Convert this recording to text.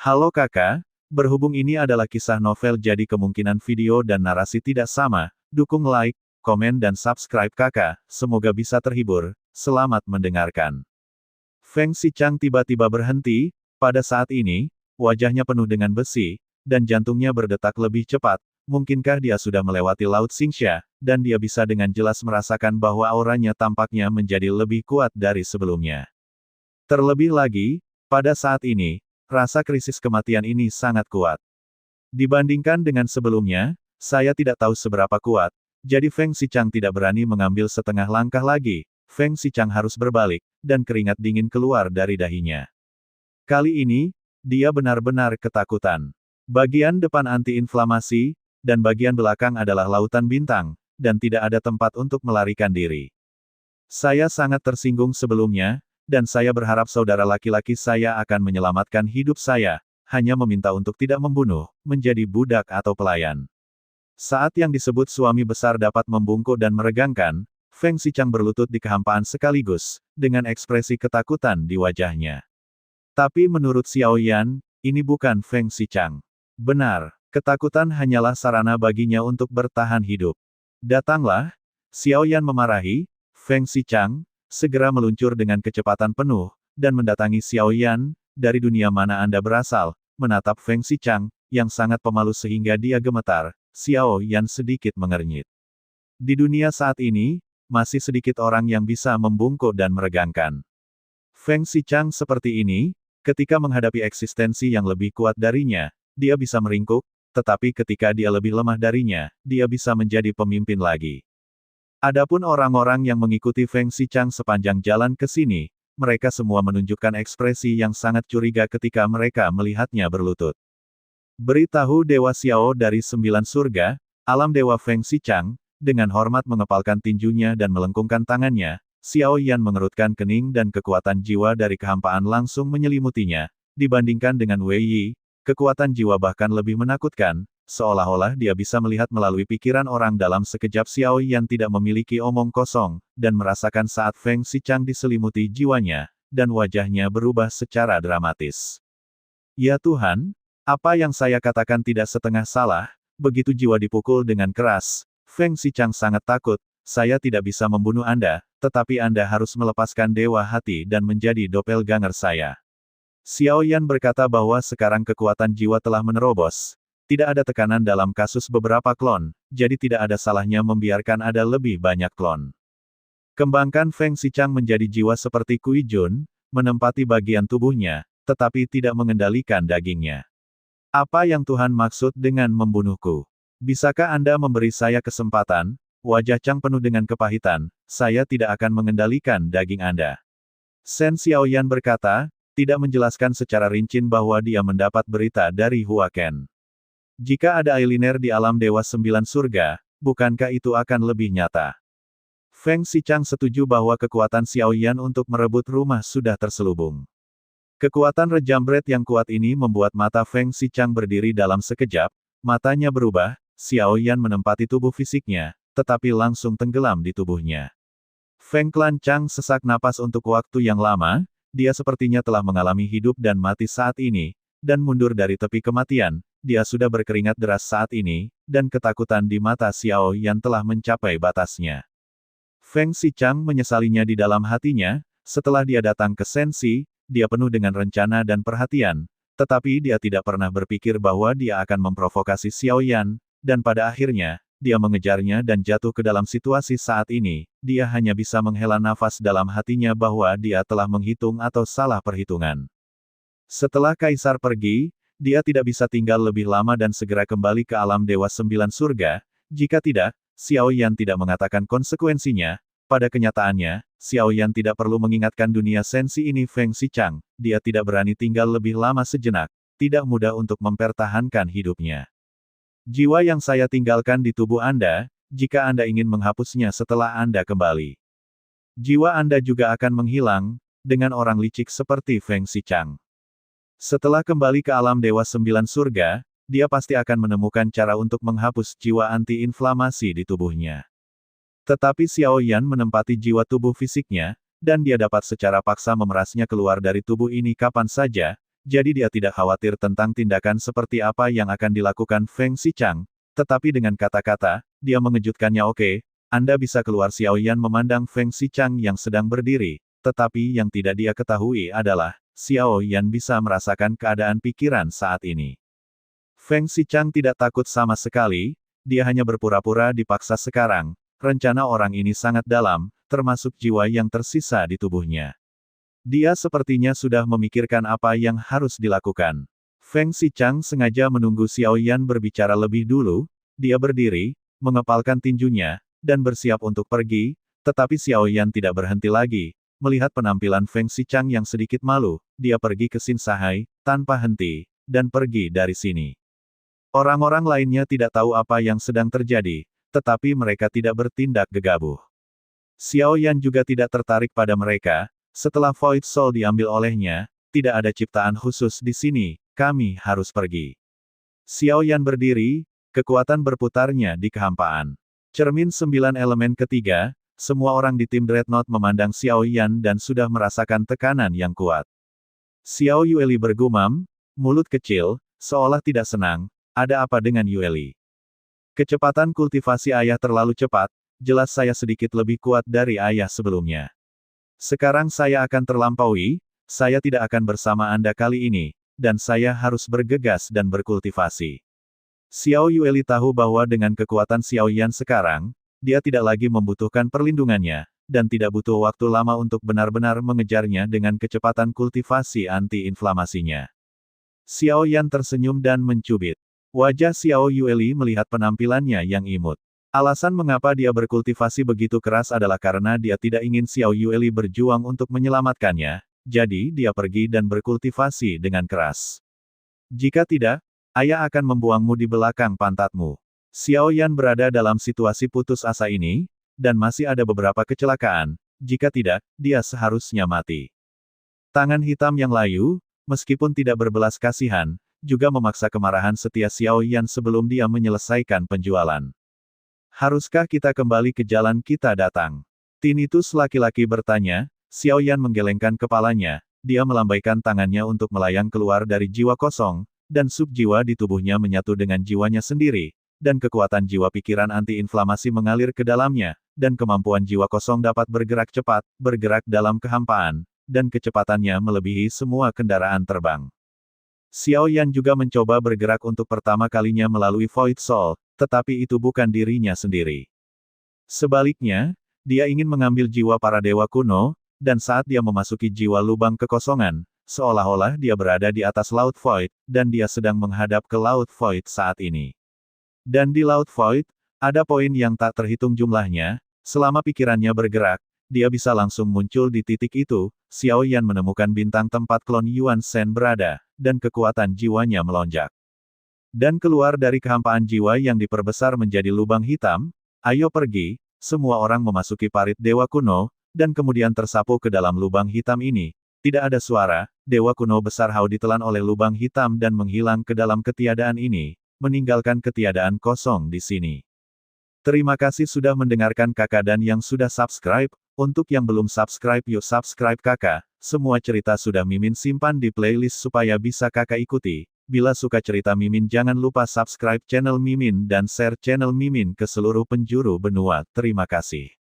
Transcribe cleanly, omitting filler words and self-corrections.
Halo kakak, berhubung ini adalah kisah novel jadi kemungkinan video dan narasi tidak sama, dukung like, komen dan subscribe kakak, semoga bisa terhibur, selamat mendengarkan. Feng Xichang tiba-tiba berhenti, pada saat ini, wajahnya penuh dengan besi, dan jantungnya berdetak lebih cepat, mungkinkah dia sudah melewati Laut Xingxia, dan dia bisa dengan jelas merasakan bahwa auranya tampaknya menjadi lebih kuat dari sebelumnya. Terlebih lagi, pada saat ini, rasa krisis kematian ini sangat kuat. Dibandingkan dengan sebelumnya, saya tidak tahu seberapa kuat, jadi Feng Xichang tidak berani mengambil setengah langkah lagi, Feng Xichang harus berbalik, dan keringat dingin keluar dari dahinya. Kali ini, dia benar-benar ketakutan. Bagian depan anti-inflamasi, dan bagian belakang adalah lautan bintang, dan tidak ada tempat untuk melarikan diri. Saya sangat tersinggung sebelumnya, dan saya berharap saudara laki-laki saya akan menyelamatkan hidup saya, hanya meminta untuk tidak membunuh, menjadi budak atau pelayan. Saat yang disebut suami besar dapat membungkuk dan meregangkan, Feng Xichang berlutut di kehampaan sekaligus, dengan ekspresi ketakutan di wajahnya. Tapi menurut Xiao Yan, ini bukan Feng Xichang. Benar, ketakutan hanyalah sarana baginya untuk bertahan hidup. Datanglah, Xiao Yan memarahi, Feng Xichang, segera meluncur dengan kecepatan penuh, dan mendatangi Xiao Yan, dari dunia mana Anda berasal, menatap Feng Xichang, yang sangat pemalu sehingga dia gemetar, Xiao Yan sedikit mengernyit. Di dunia saat ini, masih sedikit orang yang bisa membungkuk dan meregangkan. Feng Xichang seperti ini, ketika menghadapi eksistensi yang lebih kuat darinya, dia bisa meringkuk, tetapi ketika dia lebih lemah darinya, dia bisa menjadi pemimpin lagi. Adapun orang-orang yang mengikuti Feng Xichang sepanjang jalan ke sini, mereka semua menunjukkan ekspresi yang sangat curiga ketika mereka melihatnya berlutut. Beritahu Dewa Xiao dari 9 surga, alam Dewa Feng Xichang, dengan hormat mengepalkan tinjunya dan melengkungkan tangannya, Xiao Yan mengerutkan kening dan kekuatan jiwa dari kehampaan langsung menyelimutinya, dibandingkan dengan Wei Yi, kekuatan jiwa bahkan lebih menakutkan, seolah-olah dia bisa melihat melalui pikiran orang dalam sekejap. Xiao Yan tidak memiliki omong kosong, dan merasakan saat Feng Xichang diselimuti jiwanya, dan wajahnya berubah secara dramatis. Ya Tuhan, apa yang saya katakan tidak setengah salah, begitu jiwa dipukul dengan keras, Feng Xichang sangat takut, saya tidak bisa membunuh Anda, tetapi Anda harus melepaskan dewa hati dan menjadi doppelganger saya. Xiao Yan berkata bahwa sekarang kekuatan jiwa telah menerobos. Tidak ada tekanan dalam kasus beberapa klon, jadi tidak ada salahnya membiarkan ada lebih banyak klon. Kembangkan Feng Xichang menjadi jiwa seperti Kui Jun, menempati bagian tubuhnya, tetapi tidak mengendalikan dagingnya. Apa yang Tuhan maksud dengan membunuhku? Bisakah Anda memberi saya kesempatan? Wajah Chang penuh dengan kepahitan, saya tidak akan mengendalikan daging Anda. Shen Xiaoyan berkata, tidak menjelaskan secara rinci bahwa dia mendapat berita dari Hua Ken. Jika ada Ailiner di alam Dewa 9 Surga, bukankah itu akan lebih nyata? Feng Xichang setuju bahwa kekuatan Xiao Yan untuk merebut rumah sudah terselubung. Kekuatan rejambret yang kuat ini membuat mata Feng Xichang berdiri dalam sekejap, matanya berubah, Xiao Yan menempati tubuh fisiknya, tetapi langsung tenggelam di tubuhnya. Feng Klancang sesak napas untuk waktu yang lama, dia sepertinya telah mengalami hidup dan mati saat ini, dan mundur dari tepi kematian. Dia sudah berkeringat deras saat ini, dan ketakutan di mata Xiao Yan telah mencapai batasnya. Feng Xichang menyesalinya di dalam hatinya, setelah dia datang ke Sensi, dia penuh dengan rencana dan perhatian, tetapi dia tidak pernah berpikir bahwa dia akan memprovokasi Xiao Yan, dan pada akhirnya, dia mengejarnya dan jatuh ke dalam situasi saat ini, dia hanya bisa menghela nafas dalam hatinya bahwa dia telah menghitung atau salah perhitungan. Setelah Kaisar pergi, dia tidak bisa tinggal lebih lama dan segera kembali ke alam Dewa 9 Surga, jika tidak, Xiao Yan tidak mengatakan konsekuensinya. Pada kenyataannya, Xiao Yan tidak perlu mengingatkan dunia sensi ini Feng Xichang, dia tidak berani tinggal lebih lama sejenak, tidak mudah untuk mempertahankan hidupnya. Jiwa yang saya tinggalkan di tubuh Anda, jika Anda ingin menghapusnya setelah Anda kembali. Jiwa Anda juga akan menghilang, dengan orang licik seperti Feng Xichang. Setelah kembali ke alam Dewa 9 Surga, dia pasti akan menemukan cara untuk menghapus jiwa anti-inflamasi di tubuhnya. Tetapi Xiao Yan menempati jiwa tubuh fisiknya, dan dia dapat secara paksa memerasnya keluar dari tubuh ini kapan saja, Jadi dia tidak khawatir tentang tindakan seperti apa yang akan dilakukan Feng Xichang, tetapi dengan kata-kata, dia mengejutkannya. Oke, Anda bisa keluar. Xiao Yan memandang Feng Xichang yang sedang berdiri, tetapi yang tidak dia ketahui adalah, Xiao Yan bisa merasakan keadaan pikiran saat ini. Feng Xichang tidak takut sama sekali, dia hanya berpura-pura dipaksa sekarang. Rencana orang ini sangat dalam, termasuk jiwa yang tersisa di tubuhnya. Dia sepertinya sudah memikirkan apa yang harus dilakukan. Feng Xichang sengaja menunggu Xiao Yan berbicara lebih dulu, dia berdiri, mengepalkan tinjunya, dan bersiap untuk pergi, tetapi Xiao Yan tidak berhenti lagi. Melihat penampilan Feng Xichang yang sedikit malu, dia pergi ke Xin Sahai, tanpa henti, dan pergi dari sini. Orang-orang lainnya tidak tahu apa yang sedang terjadi, tetapi mereka tidak bertindak gegabah. Xiao Yan juga tidak tertarik pada mereka. Setelah Void Soul diambil olehnya, tidak ada ciptaan khusus di sini, kami harus pergi. Xiao Yan berdiri, kekuatan berputarnya di kehampaan. Cermin 9 elemen ketiga, semua orang di tim Dreadnought memandang Xiao Yan dan sudah merasakan tekanan yang kuat. Xiao Yueli bergumam, mulut kecil, seolah tidak senang. Ada apa dengan Yueli? Kecepatan kultivasi ayah terlalu cepat, jelas saya sedikit lebih kuat dari ayah sebelumnya. Sekarang saya akan terlampaui, saya tidak akan bersama Anda kali ini, dan saya harus bergegas dan berkultivasi. Xiao Yueli tahu bahwa dengan kekuatan Xiao Yan sekarang, dia tidak lagi membutuhkan perlindungannya, dan tidak butuh waktu lama untuk benar-benar mengejarnya dengan kecepatan kultivasi anti-inflamasinya. Xiao Yan tersenyum dan mencubit. Wajah Xiao Yueli melihat penampilannya yang imut. Alasan mengapa dia berkultivasi begitu keras adalah karena dia tidak ingin Xiao Yueli berjuang untuk menyelamatkannya, jadi dia pergi dan berkultivasi dengan keras. Jika tidak, ayah akan membuangmu di belakang pantatmu. Xiao Yan berada dalam situasi putus asa ini, dan masih ada beberapa kecelakaan, jika tidak, dia seharusnya mati. Tangan hitam yang layu, meskipun tidak berbelas kasihan, juga memaksa kemarahan setia Xiao Yan sebelum dia menyelesaikan penjualan. Haruskah kita kembali ke jalan kita datang? Tinnitus laki-laki bertanya. Xiao Yan menggelengkan kepalanya, dia melambaikan tangannya untuk melayang keluar dari jiwa kosong, dan sub-jiwa di tubuhnya menyatu dengan jiwanya sendiri, dan kekuatan jiwa pikiran anti-inflamasi mengalir ke dalamnya, dan kemampuan jiwa kosong dapat bergerak cepat, bergerak dalam kehampaan, dan kecepatannya melebihi semua kendaraan terbang. Xiao Yan juga mencoba bergerak untuk pertama kalinya melalui Void Soul, tetapi itu bukan dirinya sendiri. Sebaliknya, dia ingin mengambil jiwa para dewa kuno, dan saat dia memasuki jiwa lubang kekosongan, seolah-olah dia berada di atas Laut Void, dan dia sedang menghadap ke Laut Void saat ini. Dan di Laut Void, ada poin yang tak terhitung jumlahnya, selama pikirannya bergerak, dia bisa langsung muncul di titik itu. Xiao Yan menemukan bintang tempat klon Yuan Shen berada, dan kekuatan jiwanya melonjak. Dan keluar dari kehampaan jiwa yang diperbesar menjadi lubang hitam, ayo pergi, semua orang memasuki parit dewa kuno, dan kemudian tersapu ke dalam lubang hitam ini. Tidak ada suara, dewa kuno besar Hao ditelan oleh lubang hitam dan menghilang ke dalam ketiadaan ini, meninggalkan ketiadaan kosong di sini. Terima kasih sudah mendengarkan kakak dan yang sudah subscribe. Untuk yang belum subscribe yuk subscribe kakak, semua cerita sudah Mimin simpan di playlist supaya bisa kakak ikuti. Bila suka cerita Mimin jangan lupa subscribe channel Mimin dan share channel Mimin ke seluruh penjuru benua. Terima kasih.